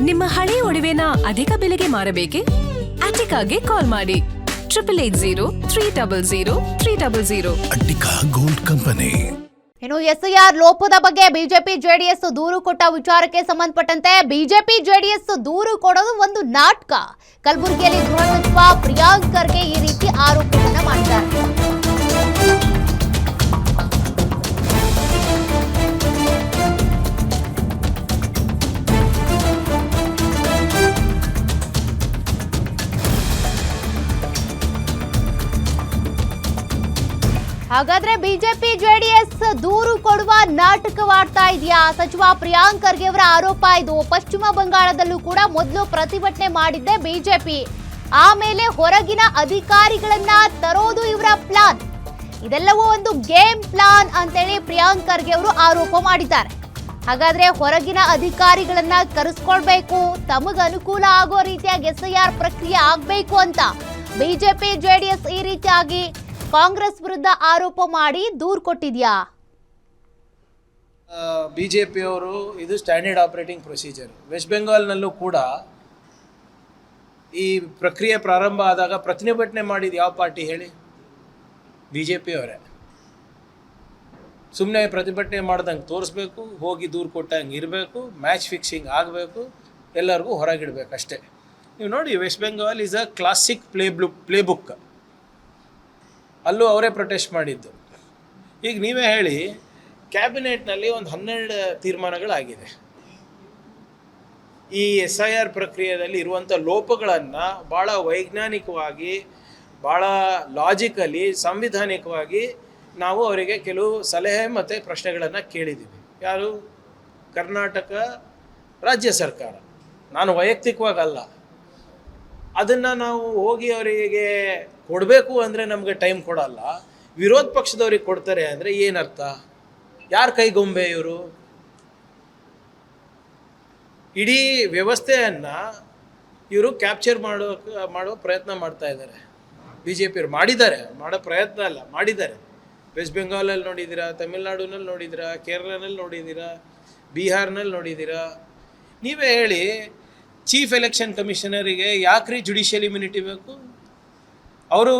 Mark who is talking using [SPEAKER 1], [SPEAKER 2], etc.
[SPEAKER 1] ನಿಮ್ಮ ಹಳೆ ಒಡವೆನ ಅಧಿಕ ಬೆಲೆಗೆ ಮಾರಬೇಕೆ? ಅಟಿಕಾಗೆ ಕಾಲ್ ಮಾಡಿ 8880
[SPEAKER 2] ಅಟ್ಟಿಕಾ ಗೋಲ್ಡ್ ಕಂಪನಿ.
[SPEAKER 3] ಇನ್ನು ಎಸ್ಐಆರ್ ಲೋಪದ ಬಗ್ಗೆ ಬಿಜೆಪಿ ಜೆಡಿಎಸ್ ದೂರು ಕೊಟ್ಟ ವಿಚಾರಕ್ಕೆ ಸಂಬಂಧಪಟ್ಟಂತೆ ಬಿಜೆಪಿ ಜೆಡಿಎಸ್ ದೂರು ಕೊಡೋದು ಒಂದು ನಾಟಕ. ಕಲಬುರಗಿಯಲ್ಲಿ ಗೃಹ ಸಚಿವ ಪ್ರಿಯಾಂಕ್ ಖರ್ಗೆ ಈ ರೀತಿ ಆರೋಪವನ್ನ ಮಾಡಿದ್ದಾರೆ. ಹಾಗಾದ್ರೆ ಬಿಜೆಪಿ ಜೆಡಿಎಸ್ ದೂರು ಕೊಡುವ ನಾಟಕವಾಡ್ತಾ ಇದೆಯಾ? ಸಚಿವ ಪ್ರಿಯಾಂಕ್ ಖರ್ಗೆ ಅವರ ಆರೋಪ ಇದು. ಪಶ್ಚಿಮ ಬಂಗಾಳದಲ್ಲೂ ಕೂಡ ಮೊದಲು ಪ್ರತಿಭಟನೆ ಮಾಡಿದ್ದೆ ಬಿಜೆಪಿ, ಆಮೇಲೆ ಹೊರಗಿನ ಅಧಿಕಾರಿಗಳನ್ನ ತರೋದು ಇವರ ಪ್ಲಾನ್. ಇದೆಲ್ಲವೂ ಒಂದು ಗೇಮ್ ಪ್ಲಾನ್ ಅಂತೇಳಿ ಪ್ರಿಯಾಂಕ್ ಖರ್ಗೆ ಅವರು ಆರೋಪ ಮಾಡಿದ್ದಾರೆ. ಹಾಗಾದ್ರೆ ಹೊರಗಿನ ಅಧಿಕಾರಿಗಳನ್ನ ಕರೆಸ್ಕೊಳ್ಬೇಕು, ತಮಗ ಅನುಕೂಲ ಆಗೋ ರೀತಿಯಾಗಿ ಎಸ್ಐಆರ್ ಪ್ರಕ್ರಿಯೆ ಆಗ್ಬೇಕು ಅಂತ ಬಿಜೆಪಿ ಜೆಡಿಎಸ್ ಈ ರೀತಿಯಾಗಿ ಕಾಂಗ್ರೆಸ್ ವಿರುದ್ಧ ಆರೋಪ ಮಾಡಿ ದೂರು ಕೊಟ್ಟಿದ್ಯಾ?
[SPEAKER 4] ಬಿಜೆಪಿಯವರು ಇದು ಸ್ಟ್ಯಾಂಡರ್ಡ್ ಆಪರೇಟಿಂಗ್ ಪ್ರೊಸೀಜರ್. ವೆಸ್ಟ್ ಬೆಂಗಾಲ್ನಲ್ಲೂ ಕೂಡ ಈ ಪ್ರಕ್ರಿಯೆ ಪ್ರಾರಂಭ ಆದಾಗ ಪ್ರತಿಭಟನೆ ಮಾಡಿದ ಯಾವ ಪಾರ್ಟಿ ಹೇಳಿ? ಬಿಜೆಪಿಯವರೇ. ಸುಮ್ಮನೆ ಪ್ರತಿಭಟನೆ ಮಾಡ್ದಂಗೆ ತೋರಿಸ್ಬೇಕು, ಹೋಗಿ ದೂರು ಕೊಟ್ಟಂಗೆ ಇರಬೇಕು, ಮ್ಯಾಚ್ ಫಿಕ್ಸಿಂಗ್ ಆಗಬೇಕು, ಎಲ್ಲರಿಗೂ ಹೊರಗಿಡಬೇಕು ಅಷ್ಟೇ. ನೀವು ನೋಡಿ, West Bengal is a classic play book. ಅಲ್ಲೂ ಅವರೇ ಪ್ರೊಟೆಸ್ಟ್ ಮಾಡಿದ್ದು. ಈಗ ನೀವೇ ಹೇಳಿ, ಕ್ಯಾಬಿನೆಟ್ನಲ್ಲಿ ಒಂದು 12 ತೀರ್ಮಾನಗಳಾಗಿದೆ. ಈ SIR ಪ್ರಕ್ರಿಯೆಯಲ್ಲಿ ಇರುವಂಥ ಲೋಪಗಳನ್ನು ಭಾಳ ವೈಜ್ಞಾನಿಕವಾಗಿ, ಭಾಳ ಲಾಜಿಕಲಿ, ಸಂವಿಧಾನಿಕವಾಗಿ ನಾವು ಅವರಿಗೆ ಕೆಲವು ಸಲಹೆ ಮತ್ತು ಪ್ರಶ್ನೆಗಳನ್ನು ಕೇಳಿದ್ದೀವಿ. ಯಾರು? ಕರ್ನಾಟಕ ರಾಜ್ಯ ಸರ್ಕಾರ. ನಾನು ವೈಯಕ್ತಿಕವಾಗಲ್ಲ. ಅದನ್ನು ನಾವು ಹೋಗಿ ಅವರಿಗೆ ಕೊಡಬೇಕು ಅಂದರೆ ನಮಗೆ ಟೈಮ್ ಕೊಡಲ್ಲ, ವಿರೋಧ ಪಕ್ಷದವ್ರಿಗೆ ಕೊಡ್ತಾರೆ ಅಂದರೆ ಏನರ್ಥ? ಯಾರ ಕೈಗೊಂಬೆ ಇವರು? ಇಡೀ ವ್ಯವಸ್ಥೆಯನ್ನು ಇವರು ಕ್ಯಾಪ್ಚರ್ ಮಾಡೋ ಪ್ರಯತ್ನ ಮಾಡ್ತಾ ಇದ್ದಾರೆ. BJP ಮಾಡೋ ಪ್ರಯತ್ನ ಅಲ್ಲ, ಮಾಡಿದ್ದಾರೆ. ವೆಸ್ಟ್ ಬೆಂಗಾಲಲ್ಲಿ ನೋಡಿದ್ದೀರಾ, ತಮಿಳ್ನಾಡಿನಲ್ಲಿ ನೋಡಿದ್ದೀರಾ, ಕೇರಳನಲ್ಲಿ ನೋಡಿದ್ದೀರಾ, ಬಿಹಾರ್ನಲ್ಲಿ ನೋಡಿದ್ದೀರಾ. ನೀವೇ ಹೇಳಿ, ಚೀಫ್ ಎಲೆಕ್ಷನ್ ಕಮಿಷನರಿಗೆ ಯಾಕ್ರಿ ಜುಡಿಷಿಯಲ್ ಇಮ್ಯುನಿಟಿ ಬೇಕು? ಅವರು